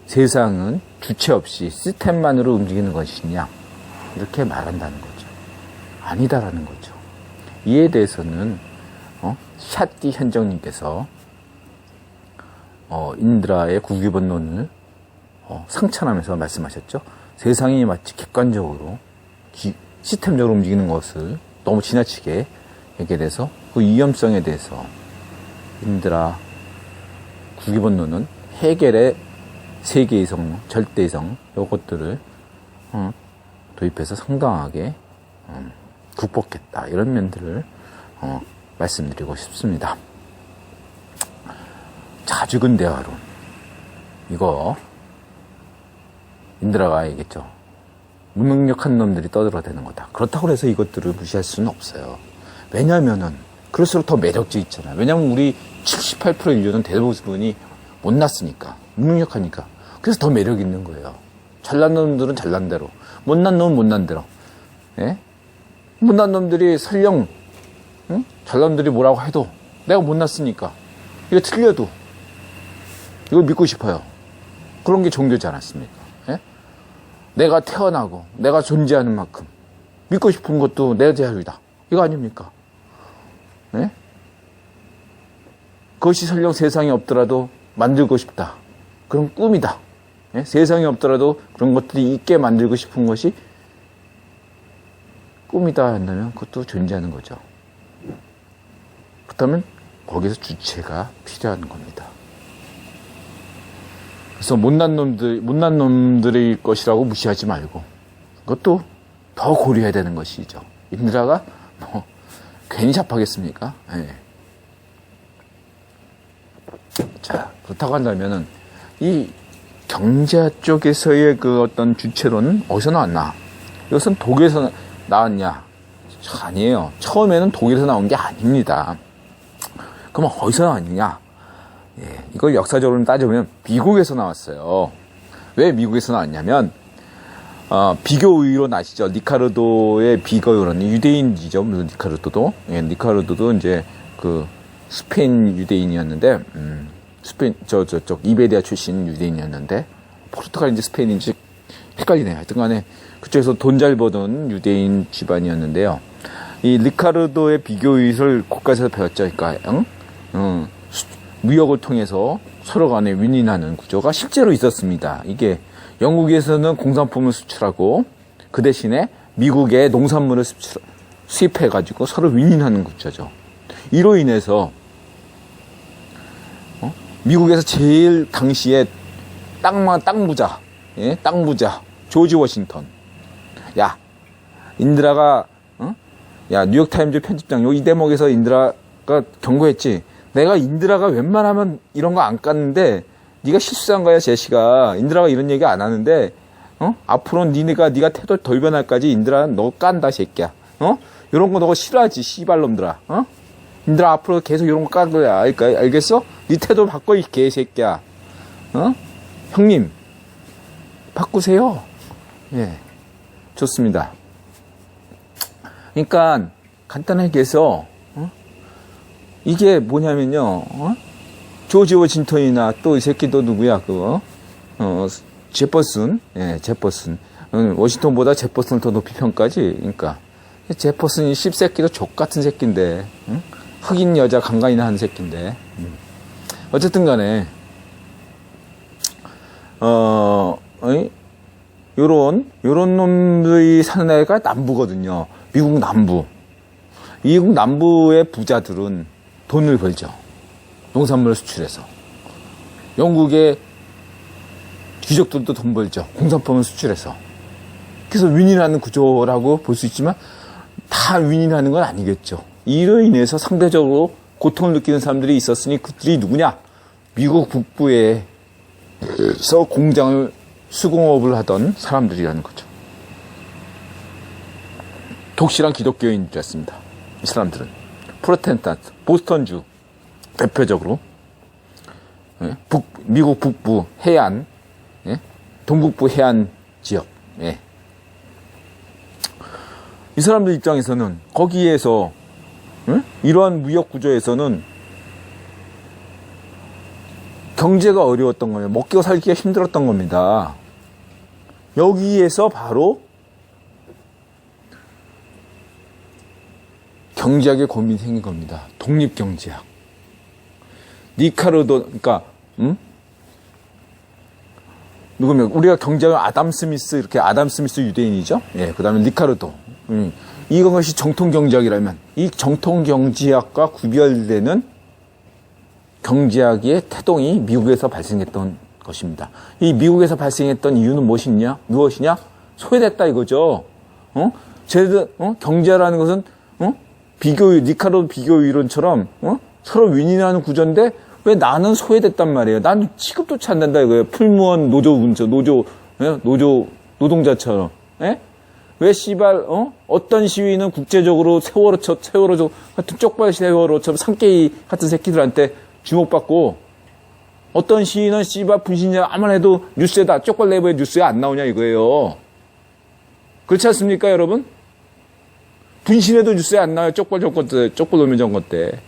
세상은 주체 없이 시스템만으로 움직이는 것이냐 이렇게 말한다는 거죠. 아니다라는 거죠. 이에 대해서는 샤띠 현정님께서 인드라의 국유본론을 상찬하면서 말씀하셨죠. 세상이 마치 객관적으로 시스템적으로 움직이는 것을 너무 지나치게 얘기해서 그 위험성에 대해서 인드라 국유본론은 해겔의 세계이성, 절대이성 이것들을 도입해서 상당하게 극복했다. 이런 면들을 말씀드리고 싶습니다. 자주근대화론 이거 인드라가 얘기했죠. 무능력한 놈들이 떠들어대는 거다. 그렇다고 해서 이것들을 무시할 수는 없어요. 왜냐면은 그럴수록 더 매력적 있잖아요. 왜냐면 우리 78% 인류는 대부분이 못났으니까, 무능력하니까. 그래서 더 매력 있는 거예요. 잘난 놈들은 잘난 대로, 못난 놈은 못난 대로. 예? 못난 놈들이 설령 잘난 놈들이 뭐라고 해도 내가 못났으니까 이거 틀려도 이걸 믿고 싶어요. 그런 게 종교지 않았습니까? 예? 내가 태어나고 내가 존재하는 만큼 믿고 싶은 것도 내 자유이다. 이거 아닙니까? 예? 그것이 설령 세상에 없더라도 만들고 싶다. 그런 꿈이다. 예? 세상에 없더라도 그런 것들이 있게 만들고 싶은 것이 꿈이다 한다면 그것도 존재하는 거죠. 그렇다면 거기서 주체가 필요한 겁니다. 그래서 못난 놈들의 것이라고 무시하지 말고 그것도 더 고려해야 되는 것이죠. 인드라가 괜히 잡하겠습니까? 예. 자, 그렇다고 한다면은 이 경제 쪽에서의 그 어떤 주체론은 어디서 나왔나? 이것은 독일에서 나왔냐? 아니에요. 처음에는 독일에서 나온 게 아닙니다. 그럼 어디서 나왔느냐? 예, 이걸 역사적으로 따져보면 미국에서 나왔어요. 왜 미국에서 나왔냐면 비교의론 아시죠? 리카르도의 비교의론, 유대인이죠. 물론 리카르도도. 예, 리카르도도 이제 그 스페인 유대인이었는데, 스페인, 저쪽 이베리아 출신 유대인이었는데, 포르투갈인지 스페인인지 헷갈리네요. 하여튼 간에 그쪽에서 돈 잘 버던 유대인 집안이었는데요. 이 리카르도의 비교의를 국가에서 배웠죠. 그러니까, 무역을 통해서 서로 간에 윈윈하는 구조가 실제로 있었습니다. 이게 영국에서는 공산품을 수출하고 그 대신에 미국에 농산물을 수입해가지고 서로 윈윈하는 구조죠. 이로 인해서 미국에서 제일 당시에 땅 부자, 예? 땅 부자 조지 워싱턴. 야, 인드라가 야, 뉴욕타임즈 편집장 이 대목에서 인드라가 경고했지. 내가 인드라가 웬만하면 이런 거 안 깠는데 네가 실수한 거야, 제시가. 인드라가 이런 얘기 안 하는데 앞으로 네가 태도 덜 변할까지 인드라 너 깐다, 새끼야. 이런 거 너가 싫어하지, 씨발놈들아. 인드라 앞으로 계속 이런 거 깐 거야. 알겠어? 네 태도 바꿔, 이 개새끼야. 형님 바꾸세요. 예, 좋습니다. 그러니까 간단하게 해서 이게 뭐냐면요. 조지 워싱턴이나 또 이 새끼 또 누구야 그거 제퍼슨. 예, 제퍼슨. 워싱턴보다 제퍼슨을 더 높이 평가지. 그러니까 제퍼슨이 씹새끼도 족같은 새끼인데, 흑인 여자 간간이나 하는 새끼인데. 어쨌든 간에 요런 놈들이 사는 애가 남부거든요. 미국 남부. 미국 남부의 부자들은 돈을 벌죠. 농산물을 수출해서. 영국의 귀족들도 돈 벌죠. 공산품을 수출해서. 그래서 윈윈하는 구조라고 볼 수 있지만 다 윈윈하는 건 아니겠죠. 이로 인해서 상대적으로 고통을 느끼는 사람들이 있었으니 그들이 누구냐? 미국 북부에서 공장을 수공업을 하던 사람들이라는 거죠. 독실한 기독교인들이었습니다. 이 사람들은 프로테스탄트, 보스턴주 대표적으로 미국 북부 해안, 동북부 해안 지역. 이 사람들 입장에서는 거기에서 이러한 무역 구조에서는 경제가 어려웠던 거예요. 먹고 살기가 힘들었던 겁니다. 여기에서 바로 경제학의 고민이 생긴 겁니다. 독립경제학. 니카르도, 그러니까, 누구면, 우리가 경제학은 아담 스미스, 이렇게 아담 스미스 유대인이죠? 그 다음에 니카르도. 이것이 정통경제학이라면, 이 정통경제학과 구별되는 경제학의 태동이 미국에서 발생했던 것입니다. 이 미국에서 발생했던 이유는 무엇이냐? 소외됐다 이거죠. 경제라는 것은, 니카르도 비교 이론처럼, 서로 윈윈하는 구조인데, 왜 나는 소외됐단 말이에요. 난 취급조차 안 된다 이거예요. 풀무원 노동자처럼. 왜 씨발, 어떤 시위는 국제적으로 세월호 같은 쪽발 세월호처럼 산깨이 같은 새끼들한테 주목받고, 어떤 시위는 씨발 분신자 아무나 해도 뉴스에다, 쪽발 내부에 뉴스에 안 나오냐 이거예요. 그렇지 않습니까, 여러분? 분신해도 뉴스에 안 나와요. 쪽발 정권 때, 쪽발 노무현 정권 때.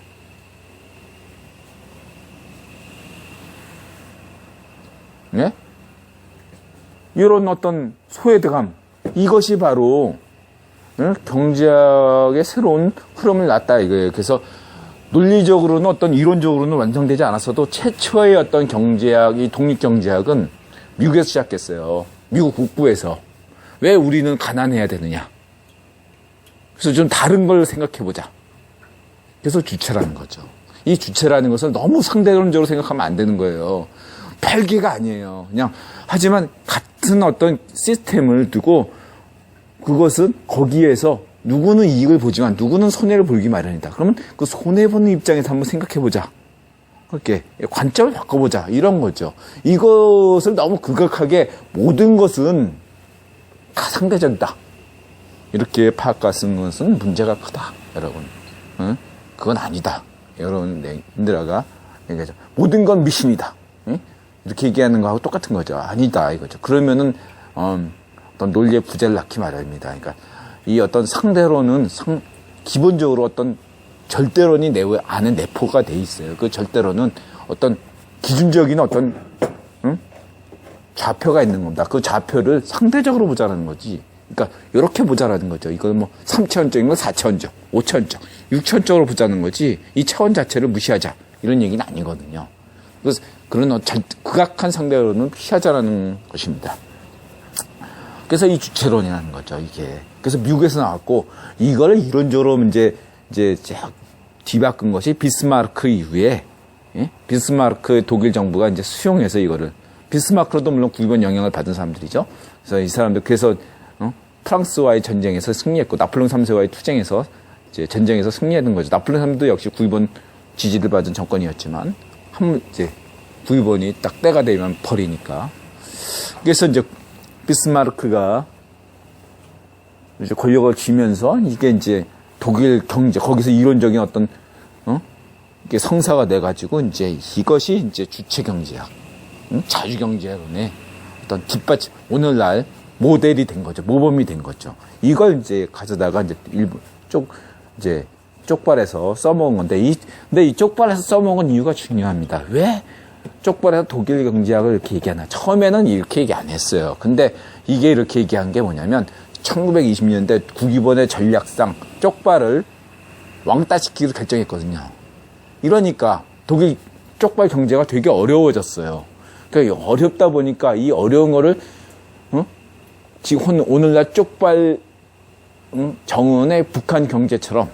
이런 어떤 소외감, 이것이 바로 경제학의 새로운 흐름을 놨다 이거예요. 그래서 논리적으로는 어떤 이론적으로는 완성되지 않았어도 최초의 어떤 경제학이 독립경제학은 미국에서 시작했어요. 미국 북부에서. 왜 우리는 가난해야 되느냐? 그래서 좀 다른 걸 생각해보자. 그래서 주체라는 거죠. 이 주체라는 것을 너무 상대론적으로 생각하면 안 되는 거예요. 별개가 아니에요. 그냥 하지만 같은 어떤 시스템을 두고 그것은 거기에서 누구는 이익을 보지만 누구는 손해를 보기 마련이다. 그러면 그 손해보는 입장에서 한번 생각해보자. 그렇게 관점을 바꿔보자. 이런 거죠. 이것을 너무 극악하게 모든 것은 다 상대적이다. 이렇게 파악하는 것은 문제가 크다. 여러분. 그건 아니다. 여러분들아가 얘기하죠. 모든 건 미신이다. 이렇게 얘기하는 거하고 똑같은 거죠. 아니다. 이거죠. 그러면은 어떤 논리의 부재를 낳기 마련입니다. 그러니까 이 어떤 상대론은 기본적으로 어떤 절대론이 내 안에 내포가 돼 있어요. 그 절대론은 어떤 기준적인 어떤 좌표가 있는 겁니다. 그 좌표를 상대적으로 보자라는 거지. 그러니까 이렇게 보자라는 거죠. 이건 뭐 3차원적인 건 4차원적, 5차원적, 6차원적으로 보자는 거지. 이 차원 자체를 무시하자 이런 얘기는 아니거든요. 그래서 그런 극악한 상대론은 피하자라는 것입니다. 그래서 이 주체론이라는 거죠, 이게. 그래서 미국에서 나왔고, 이거를 이론적으로 이제 뒤바꾼 것이 비스마르크 이후에, 비스마르크 독일 정부가 이제 수용해서 이거를, 비스마르크로도 물론 구입원 영향을 받은 사람들이죠. 그래서 이 사람들, 그래서, 프랑스와의 전쟁에서 승리했고, 나폴레옹 3세와의 투쟁에서, 이제 전쟁에서 승리했던 거죠. 나폴레옹 3세도 역시 구입원 지지를 받은 정권이었지만, 이제 구입원이 딱 때가 되면 버리니까. 그래서 이제 비스마르크가 이제 권력을 쥐면서 이게 이제 독일 경제, 거기서 이론적인 어떤, 이게 성사가 돼가지고 이제 이것이 이제 주체 경제학, 자유 경제론의 어떤 뒷받침, 오늘날 모델이 된 거죠. 모범이 된 거죠. 이걸 이제 가져다가 이제 이제 쪽발에서 써먹은 건데, 근데 이 쪽발에서 써먹은 이유가 중요합니다. 왜 쪽발에서 독일 경제학을 이렇게 얘기하나? 처음에는 이렇게 얘기 안 했어요. 근데 이게 이렇게 얘기한 게 뭐냐면, 1920년대 국입원의 전략상 쪽발을 왕따시키기로 결정했거든요. 이러니까 독일 쪽발 경제가 되게 어려워졌어요. 그러니까 어렵다 보니까 이 어려운 거를, 지금 오늘날 쪽발, 정은의 북한 경제처럼,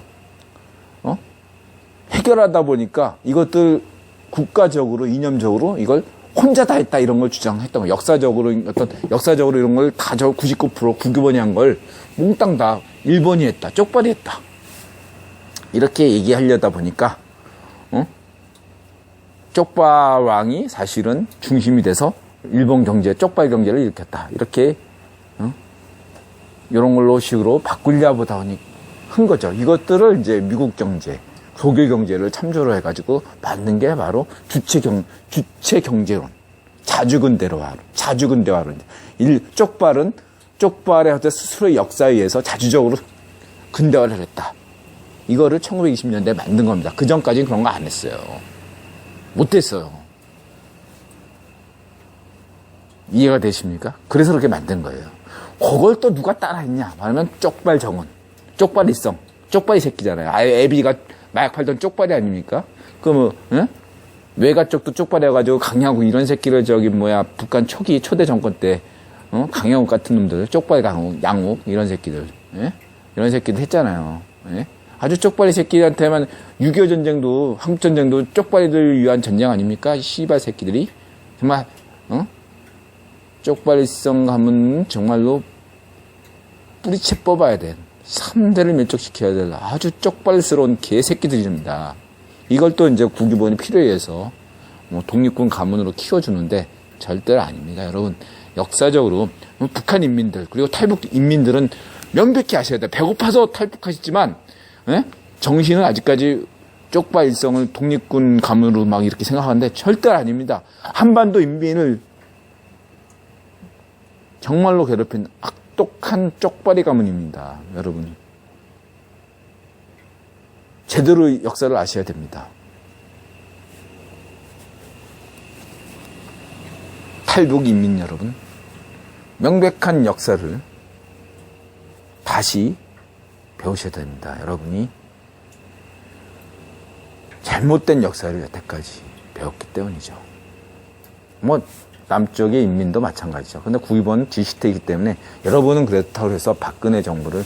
해결하다 보니까 이것들 국가적으로, 이념적으로 이걸 혼자 다 했다 이런 걸 주장했던 거. 역사적으로 이런 걸 다 99% 국유본이 한 걸 몽땅 다 일본이 했다. 쪽발이 했다. 이렇게 얘기하려다 보니까 쪽발왕이 사실은 중심이 돼서 일본 경제, 쪽발 경제를 일으켰다. 이렇게 이런 걸로 식으로 바꾸려 보다 보니 한 거죠. 이것들을 이제 미국 경제, 독일 경제를 참조로 해가지고 만든 게 바로 주체 경제론, 자주근 대화론. 쪽발의 어떤 스스로의 역사에 의해서 자주적으로 근대화를 했다. 이거를 1920년대에 만든 겁니다. 그 전까지는 그런 거 안 했어요. 못했어요. 이해가 되십니까? 그래서 그렇게 만든 거예요. 그걸 또 누가 따라했냐? 말하면 쪽발 정원, 쪽발 일성, 쪽발이 새끼잖아요. 애비가 마약 팔던 쪽발이 아닙니까? 외가 쪽도 쪽발이어가지고 강양욱 이런 새끼를 북한 초대 정권 때 강양욱 같은 놈들, 쪽발 양욱 이런 새끼들, 예? 이런 새끼들 했잖아요. 예? 아주 쪽발이 새끼한테만 6.25 전쟁도, 한국전쟁도 쪽발이들 위한 전쟁 아닙니까? 씨발 새끼들이. 정말, 쪽발일성 하면 정말로 뿌리채 뽑아야 돼. 3대를 멸족시켜야 될 아주 쪽발스러운 개새끼들입니다. 이걸 또 이제 국유본이 필요해 해서 독립군 가문으로 키워주는데 절대 아닙니다. 여러분, 역사적으로 북한 인민들, 그리고 탈북 인민들은 명백히 아셔야 돼요. 배고파서 탈북하셨지만, 예? 정신은 아직까지 쪽발일성을 독립군 가문으로 막 이렇게 생각하는데 절대 아닙니다. 한반도 인민을 정말로 괴롭힌 악독한 쪽발이 가문입니다. 여러분. 제대로 역사를 아셔야 됩니다. 탈북 인민 여러분, 명백한 역사를 다시 배우셔야 됩니다. 여러분이 잘못된 역사를 여태까지 배웠기 때문이죠. 남쪽의 인민도 마찬가지죠. 근데 국유본은 지시태이기 때문에 여러분은 그렇다고 해서 박근혜 정부를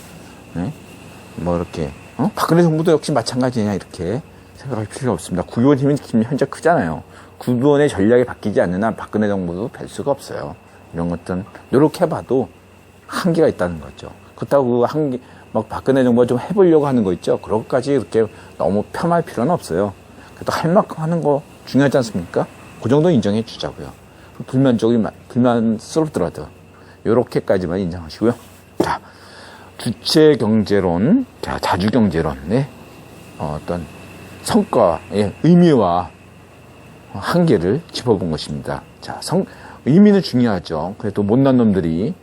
박근혜 정부도 역시 마찬가지냐 이렇게 생각할 필요가 없습니다. 국유본 힘이 현재 크잖아요. 국유본의 전략이 바뀌지 않는 한 박근혜 정부도 뵐 수가 없어요. 이런 것들은 노력해봐도 한계가 있다는 거죠. 그렇다고 박근혜 정부가 좀 해보려고 하는 거 있죠. 그런 것까지 이렇게 너무 폄할 필요는 없어요. 그래도 할 만큼 하는 거 중요하지 않습니까? 그 정도 인정해 주자고요. 불만스럽더라도 요렇게까지만 인정하시고요. 자, 주체 경제론, 자주 경제론의 어떤 성과의 의미와 한계를 짚어본 것입니다. 자, 의미는 중요하죠. 그래도 못난 놈들이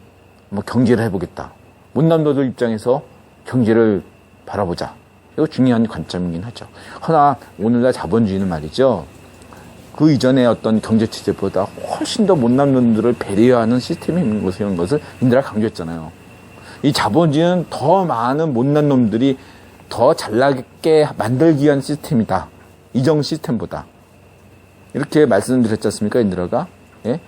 경제를 해보겠다. 못난 놈들 입장에서 경제를 바라보자. 이거 중요한 관점이긴 하죠. 허나 오늘날 자본주의는 말이죠. 그 이전의 어떤 경제 체제보다 훨씬 더 못난 놈들을 배려하는 시스템이 있는 것을 인들아 강조했잖아요. 이 자본주의는 더 많은 못난 놈들이 더 잘나게 만들기 위한 시스템이다. 이전 시스템보다. 이렇게 말씀드렸지 않습니까, 인들아가? 예?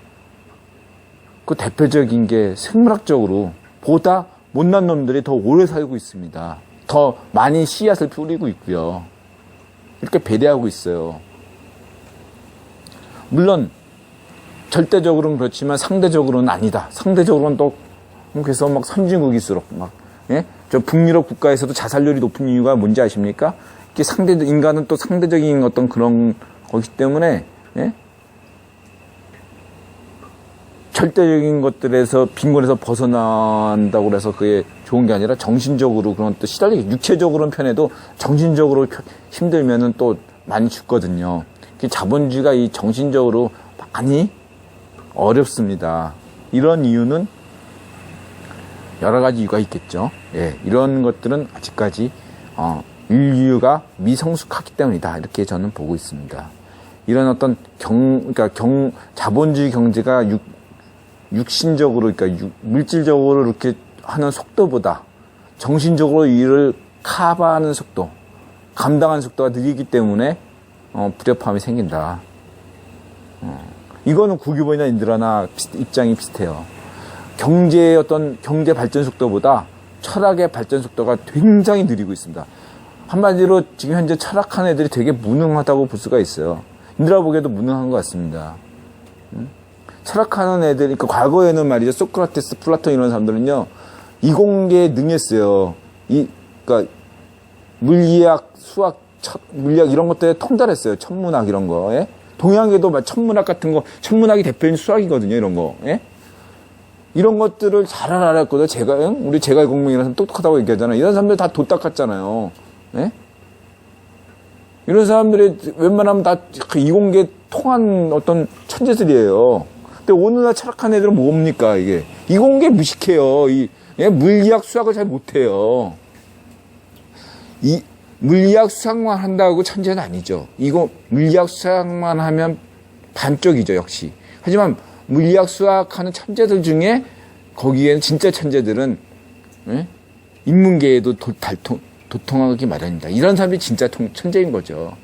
그 대표적인 게 생물학적으로 보다 못난 놈들이 더 오래 살고 있습니다. 더 많이 씨앗을 뿌리고 있고요. 이렇게 배려하고 있어요. 물론 절대적으로는 그렇지만 상대적으로는 아니다. 상대적으로는 또 그래서 선진국일수록 저 북유럽 국가에서도 자살률이 높은 이유가 뭔지 아십니까? 이게 인간은 또 상대적인 어떤 그런 거기 때문에 절대적인 것들에서 빈곤에서 벗어난다고 해서 그게 좋은 게 아니라 정신적으로 그런 또 시달리기, 육체적으로는 편해도 정신적으로 힘들면은 또 많이 죽거든요. 자본주의가 이 정신적으로 많이 어렵습니다. 이런 이유는 여러 가지 이유가 있겠죠. 예, 이런 것들은 아직까지 인류가 미성숙하기 때문이다. 이렇게 저는 보고 있습니다. 이런 어떤 자본주의 경제가 육신적으로, 물질적으로 이렇게 하는 속도보다 정신적으로 일을 커버하는 속도, 감당하는 속도가 느리기 때문에 불협화음이 생긴다. 이거는 국유본이나 인드라나 입장이 비슷해요. 경제의 어떤 경제 발전 속도보다 철학의 발전 속도가 굉장히 느리고 있습니다. 한마디로 지금 현재 철학하는 애들이 되게 무능하다고 볼 수가 있어요. 인드라 보기에도 무능한 것 같습니다. 철학하는 애들, 그러니까 과거에는 말이죠. 소크라테스, 플라톤 이런 사람들은요, 이공계에 능했어요. 그러니까 물리학, 수학, 물리학 이런 것들에 통달했어요. 천문학 이런 거. 예? 동양에도 막 천문학 같은 거, 천문학이 대표인 수학이거든요. 이런 거. 예? 이런 것들을 잘 알았거든요. 우리 제갈공명이라는 사람 똑똑하다고 얘기하잖아요. 이런 사람들 다 돈 닦았잖아요. 예? 이런 사람들이 웬만하면 다 이공계 통한 어떤 천재들이에요. 근데 오늘날 철학한 애들은 뭡니까, 이게? 이공계 무식해요. 예? 물리학, 수학을 잘 못해요. 물리학, 수학만 한다고 천재는 아니죠. 이거 물리학, 수학만 하면 반쪽이죠, 역시. 하지만 물리학, 수학하는 천재들 중에 거기에는 진짜 천재들은 예? 인문계에도 도통하기 마련입니다. 이런 사람이 진짜 천재인 거죠.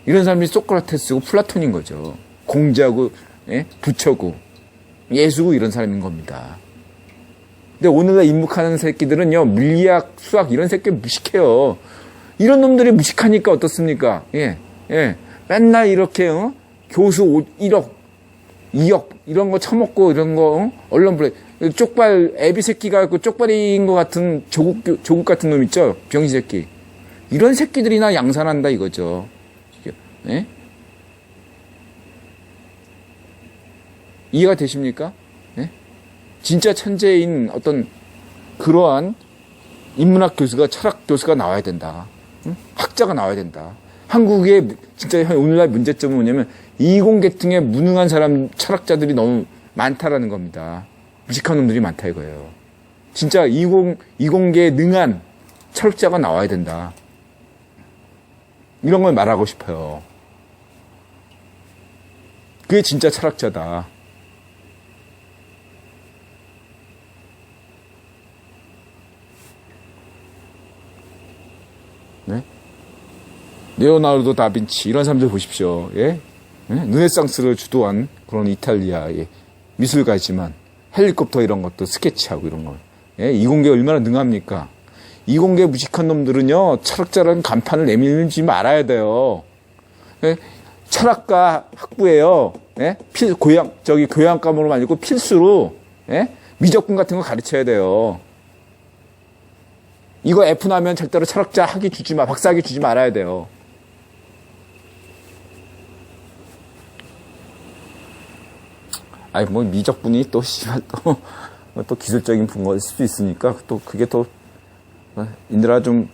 이런 사람이 소크라테스고 플라톤인 거죠. 공자고 예? 부처고 예수고 이런 사람인 겁니다. 근데 오늘날 입묵하는 새끼들은요, 물리학, 수학 이런 새끼 무식해요. 이런 놈들이 무식하니까 어떻습니까? 예, 예. 맨날 이렇게, 교수 1억, 2억, 이런 거 처먹고, 이런 거, 언론 블랙, 쪽발, 애비 새끼가 그 쪽발인 것 같은 조국 같은 놈 있죠? 병신 새끼. 이런 새끼들이나 양산한다 이거죠. 예? 이해가 되십니까? 예? 진짜 천재인 어떤 그러한 인문학 교수가, 철학 교수가 나와야 된다. 응? 학자가 나와야 된다. 한국의 진짜 오늘날 문제점은 뭐냐면 이공계통에 무능한 사람, 철학자들이 너무 많다라는 겁니다. 무식한 놈들이 많다 이거예요. 진짜 이공계에 능한 철학자가 나와야 된다. 이런 걸 말하고 싶어요. 그게 진짜 철학자다. 네? 레오나르도 다빈치 이런 사람들 보십시오. 예? 예? 르네상스를 주도한 그런 이탈리아의 미술가지만 헬리콥터 이런 것도 스케치하고 이런 거. 예? 이공계 얼마나 능합니까? 이공계 무식한 놈들은요, 철학자라는 간판을 내밀지 말아야 돼요. 예? 철학과 학부예요. 예? 교양과목으로 말고 필수로 예? 미적분 같은 거 가르쳐야 돼요. 이거 F 나면 절대로 철학자 학위 주지 마, 박사학위 주지 말아야 돼요. 아니, 뭐, 미적분이 또, 또 기술적인 분거일 수도 있으니까, 또 그게 또, 인들아 좀,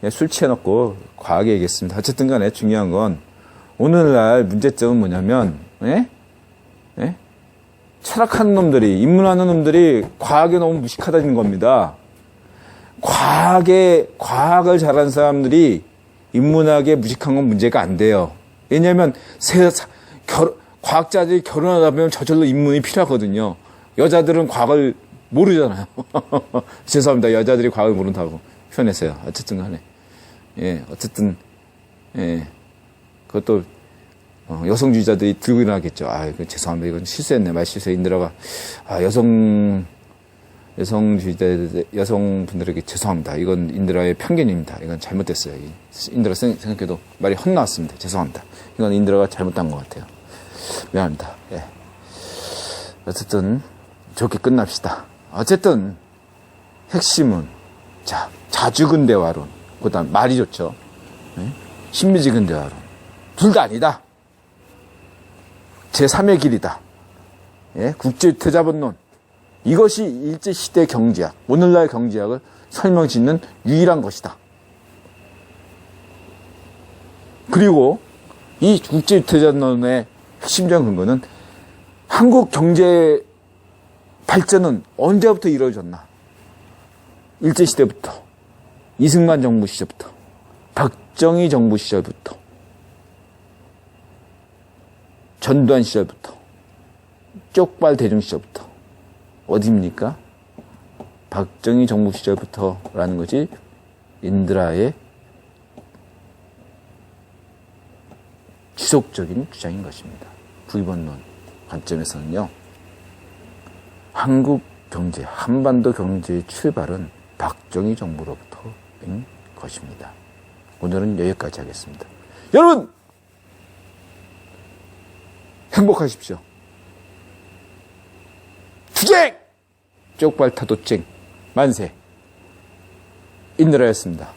술 취해놓고, 과하게 얘기했습니다. 어쨌든 간에 중요한 건, 오늘날 문제점은 뭐냐면, 예? 예? 철학하는 놈들이, 인문하는 놈들이 과학에 너무 무식하다는 겁니다. 과학을 잘하는 사람들이 인문학에 무식한 건 문제가 안 돼요. 왜냐면, 과학자들이 결혼하다 보면 저절로 인문이 필요하거든요. 여자들은 과학을 모르잖아요. 죄송합니다. 여자들이 과학을 모른다고 표현했어요. 어쨌든 간에. 예, 어쨌든, 예. 그것도, 여성주의자들이 들고 일어나겠죠. 죄송합니다. 이건 실수했네. 말 실수해. 인들아가, 여성분들에게 죄송합니다. 이건 인드라의 편견입니다. 이건 잘못됐어요. 인드라 생각해도 말이 헛나왔습니다. 죄송합니다. 이건 인드라가 잘못한 것 같아요. 미안합니다. 예. 어쨌든 좋게 끝납시다. 어쨌든 핵심은 자주근대화론, 그다음 말이 좋죠. 예? 신비주근대화론 둘 다 아니다. 제3의 길이다. 예? 국제유태자본론 이것이 일제시대 경제학, 오늘날 경제학을 설명짓는 유일한 것이다. 그리고 이 국제유태자본론의 핵심적인 근거는 한국 경제 발전은 언제부터 이루어졌나? 일제시대부터, 이승만 정부 시절부터, 박정희 정부 시절부터, 전두환 시절부터, 쪽발 대중 시절부터. 어디입니까? 박정희 정부 시절부터라는 것이 인드라의 지속적인 주장인 것입니다. 구입원론 관점에서는요, 한국 경제, 한반도 경제의 출발은 박정희 정부로부터인 것입니다. 오늘은 여기까지 하겠습니다. 여러분! 행복하십시오. 투쟁! 쪽발 타도 쟁. 만세. 인드라였습니다.